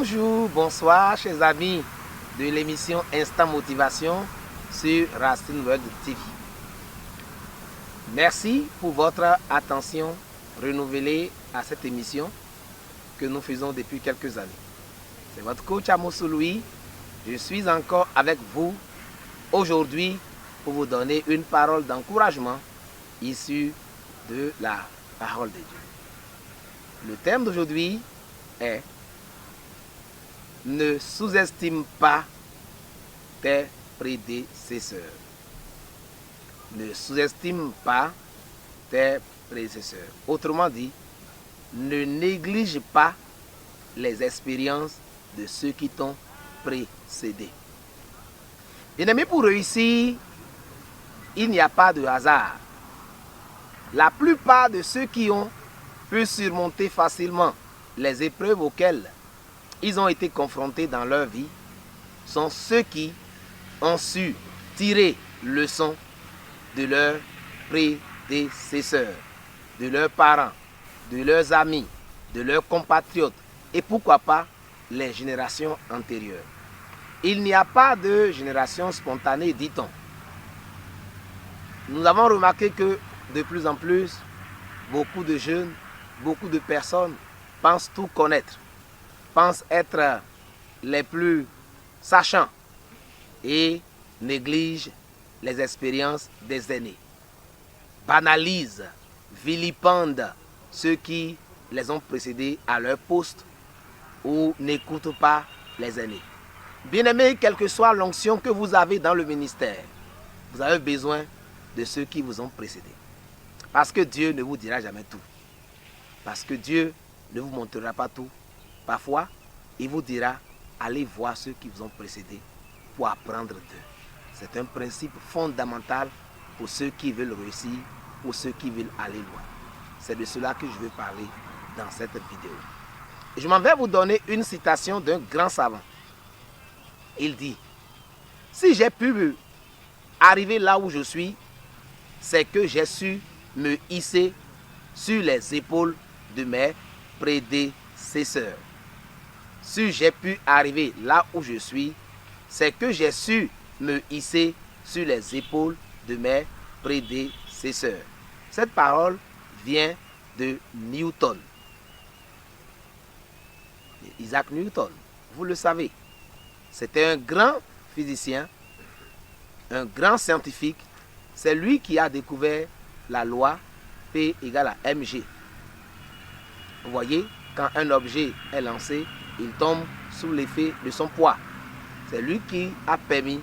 Bonjour, bonsoir, chers amis de l'émission Instant Motivation sur Racine World TV. Merci pour votre attention renouvelée à cette émission que nous faisons depuis quelques années. C'est votre coach Amosou Louis. Je suis encore avec vous aujourd'hui pour vous donner une parole d'encouragement issue de la parole de Dieu. Le thème d'aujourd'hui est « Ne sous-estime pas tes prédécesseurs ». Ne sous-estime pas tes prédécesseurs. Autrement dit, ne néglige pas les expériences de ceux qui t'ont précédé. Bien-aimés, pour réussir, il n'y a pas de hasard. La plupart de ceux qui ont pu surmonter facilement les épreuves auxquelles ils ont été confrontés dans leur vie sont ceux qui ont su tirer leçon de leurs prédécesseurs, de leurs parents, de leurs amis, de leurs compatriotes et pourquoi pas les générations antérieures. Il n'y a pas de génération spontanée, dit-on. Nous avons remarqué que de plus en plus, beaucoup de jeunes, beaucoup de personnes pensent tout connaître, pensent être les plus sachants et négligent les expériences des aînés, banalisent, vilipendent ceux qui les ont précédés à leur poste ou n'écoutent pas les aînés. Bien-aimés, quelle que soit l'onction que vous avez dans le ministère, vous avez besoin de ceux qui vous ont précédés. Parce que Dieu ne vous dira jamais tout. Parce que Dieu ne vous montrera pas tout. Parfois, il vous dira, allez voir ceux qui vous ont précédés pour apprendre d'eux. C'est un principe fondamental pour ceux qui veulent réussir, pour ceux qui veulent aller loin. C'est de cela que je veux parler dans cette vidéo. Je m'en vais vous donner une citation d'un grand savant. Il dit, si j'ai pu arriver là où je suis, c'est que j'ai su me hisser sur les épaules de mes prédécesseurs. Si j'ai pu arriver là où je suis, c'est que j'ai su me hisser sur les épaules de mes prédécesseurs. Cette parole vient de Newton. Isaac Newton, vous le savez, c'était un grand physicien, un grand scientifique. C'est lui qui a découvert la loi P égale à mg. Vous voyez, quand un objet est lancé, il tombe sous l'effet de son poids. C'est lui qui a permis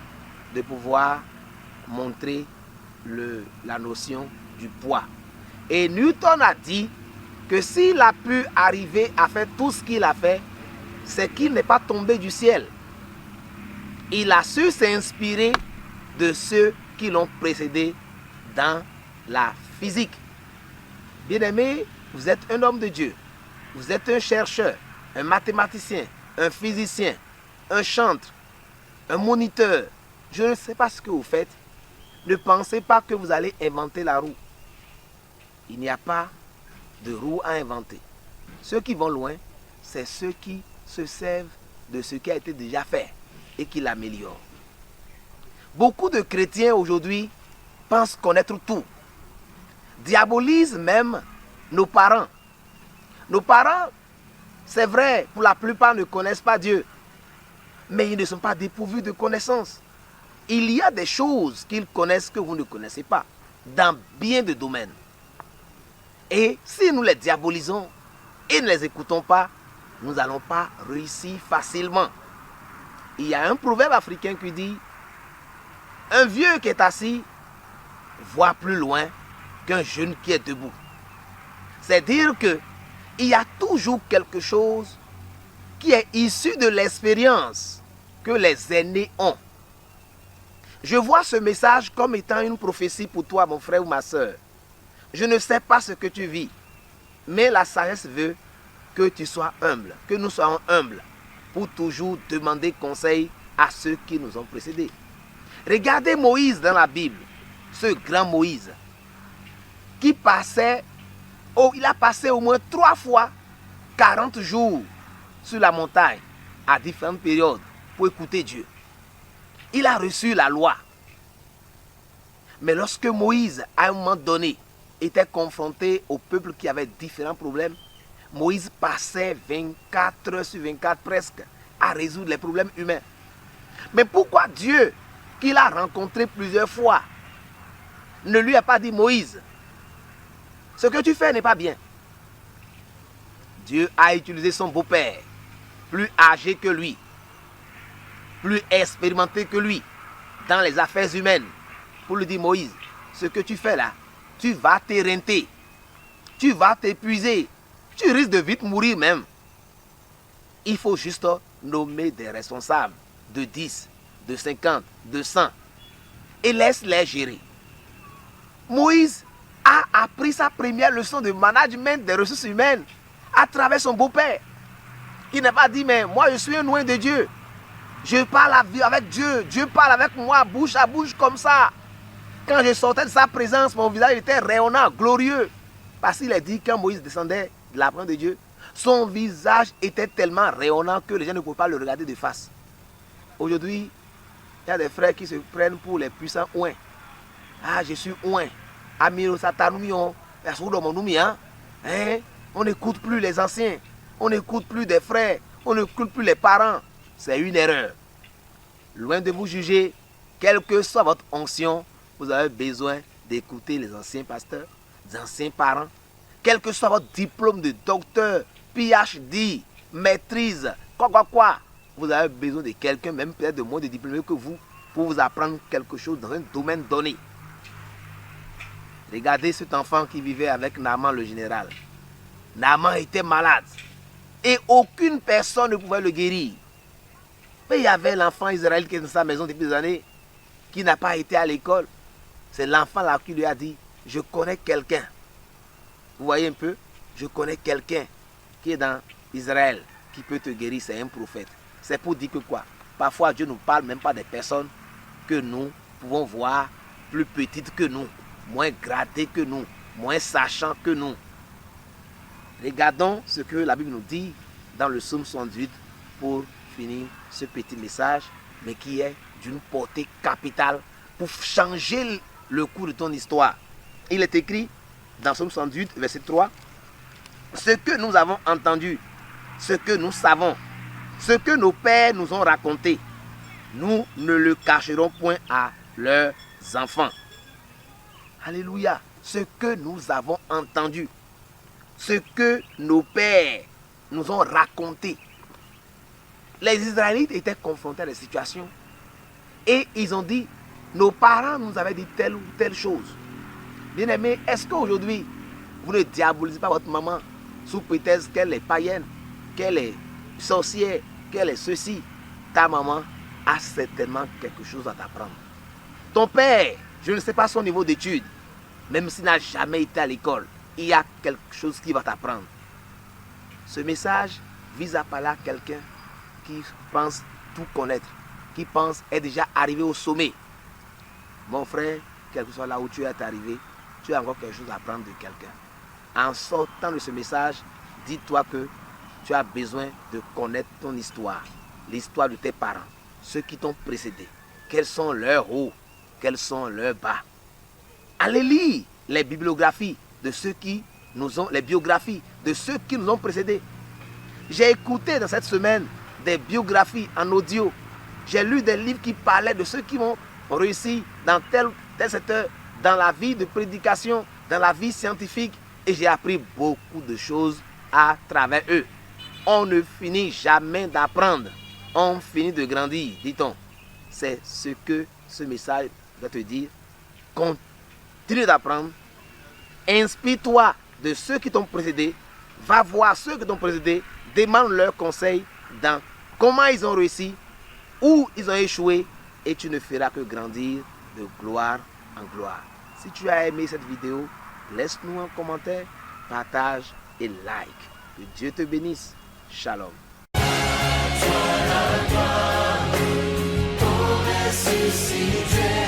de pouvoir montrer la notion du poids. Et Newton a dit que s'il a pu arriver à faire tout ce qu'il a fait, c'est qu'il n'est pas tombé du ciel. Il a su s'inspirer de ceux qui l'ont précédé dans la physique. Bien-aimé, vous êtes un homme de Dieu. Vous êtes un chercheur, un mathématicien, un physicien, un chantre, un moniteur. Je ne sais pas ce que vous faites. Ne pensez pas que vous allez inventer la roue. Il n'y a pas de roue à inventer. Ceux qui vont loin, c'est ceux qui se servent de ce qui a été déjà fait et qui l'améliorent. Beaucoup de chrétiens aujourd'hui pensent connaître tout. Diabolisent même nos parents. Nos parents, c'est vrai, pour la plupart ne connaissent pas Dieu. Mais ils ne sont pas dépourvus de connaissances. Il y a des choses qu'ils connaissent que vous ne connaissez pas, dans bien de domaines. Et si nous les diabolisons et ne les écoutons pas, nous n'allons pas réussir facilement. Il y a un proverbe africain qui dit, un vieux qui est assis voit plus loin qu'un jeune qui est debout. C'est dire que il y a toujours quelque chose qui est issu de l'expérience que les aînés ont. Je vois ce message comme étant une prophétie pour toi, mon frère ou ma soeur. Je ne sais pas ce que tu vis, mais la sagesse veut que tu sois humble, que nous soyons humbles, pour toujours demander conseil à ceux qui nous ont précédés. Regardez Moïse dans la Bible, ce grand Moïse, qui passait, il a passé au moins 3 fois 40 jours sur la montagne à différentes périodes pour écouter Dieu. Il a reçu la loi. Mais lorsque Moïse, à un moment donné, était confronté au peuple qui avait différents problèmes, Moïse passait 24 heures sur 24 presque à résoudre les problèmes humains. Mais pourquoi Dieu, qu'il a rencontré plusieurs fois, ne lui a pas dit: Moïse, ce que tu fais n'est pas bien? Dieu a utilisé son beau-père, plus âgé que lui, plus expérimenté que lui dans les affaires humaines, pour lui dire: Moïse, ce que tu fais là, tu vas t'éreinter, tu vas t'épuiser, tu risques de vite mourir même. Il faut juste nommer des responsables de 10, de 50, de 100 et laisse-les gérer. Moïse a appris sa première leçon de management des ressources humaines à travers son beau-père. Il n'a pas dit: mais moi je suis un loin de Dieu. Je parle avec Dieu. Dieu parle avec moi bouche à bouche comme ça. Quand je sortais de sa présence, mon visage était rayonnant, glorieux. Parce qu'il a dit, quand Moïse descendait de la présence de Dieu, son visage était tellement rayonnant que les gens ne pouvaient pas le regarder de face. Aujourd'hui, il y a des frères qui se prennent pour les puissants ouins. Ah, je suis ouin. Amiro Satanumion. On n'écoute plus les anciens. On n'écoute plus des frères. On n'écoute plus les parents. C'est une erreur. Loin de vous juger, quelle que soit votre onction, vous avez besoin d'écouter les anciens pasteurs, les anciens parents. Quel que soit votre diplôme de docteur, PhD, maîtrise, quoi, vous avez besoin de quelqu'un, même peut-être de moins de diplômé que vous, pour vous apprendre quelque chose dans un domaine donné. Regardez cet enfant qui vivait avec Naaman le général. Naaman était malade et aucune personne ne pouvait le guérir. Mais il y avait l'enfant israélite qui est dans sa maison depuis des années, qui n'a pas été à l'école. C'est l'enfant là qui lui a dit: je connais quelqu'un. Vous voyez un peu? Je connais quelqu'un qui est dans Israël, qui peut te guérir, c'est un prophète. C'est pour dire que quoi? Parfois Dieu ne nous parle même pas des personnes que nous pouvons voir plus petites que nous, moins gradées que nous, moins sachant que nous. Regardons ce que la Bible nous dit dans le psaume 118 pour finir ce petit message, mais qui est d'une portée capitale pour changer le cours de ton histoire. Il est écrit dans psaume 118, verset 3, ce que nous avons entendu, ce que nous savons, ce que nos pères nous ont raconté, nous ne le cacherons point à leurs enfants. Alléluia. Ce que nous avons entendu, ce que nos pères nous ont raconté. Les Israélites étaient confrontés à des situations et ils ont dit: nos parents nous avaient dit telle ou telle chose. Bien-aimés, est-ce qu'aujourd'hui, vous ne diabolisez pas votre maman sous prétexte qu'elle est païenne, qu'elle est sorcière, qu'elle est ceci? Ta maman a certainement quelque chose à t'apprendre. Ton père, je ne sais pas son niveau d'études, même s'il n'a jamais été à l'école, il y a quelque chose qui va t'apprendre. Ce message vise à parler à quelqu'un qui pense tout connaître, qui pense être déjà arrivé au sommet. Mon frère, quel que soit là où tu es arrivé, tu as encore quelque chose à apprendre de quelqu'un. En sortant de ce message, dis-toi que tu as besoin de connaître ton histoire, l'histoire de tes parents, ceux qui t'ont précédé, quels sont leurs hauts, quels sont leurs bas. Allez lire les bibliographies de ceux qui nous ont, les biographies de ceux qui nous ont précédés. J'ai écouté dans cette semaine des biographies en audio. J'ai lu des livres qui parlaient de ceux qui ont réussi dans tel secteur, dans la vie de prédication, dans la vie scientifique, et j'ai appris beaucoup de choses à travers eux. On ne finit jamais d'apprendre, on finit de grandir, dit-on. C'est ce que ce message doit te dire. Continue d'apprendre, inspire-toi de ceux qui t'ont précédé, va voir ceux qui t'ont précédé, demande leurs conseils dans comment ils ont réussi, où ils ont échoué, et tu ne feras que grandir de gloire en gloire. Si tu as aimé cette vidéo, laisse-nous un commentaire, partage et like. Que Dieu te bénisse. Shalom. Toi, la gloire, pour ressusciter.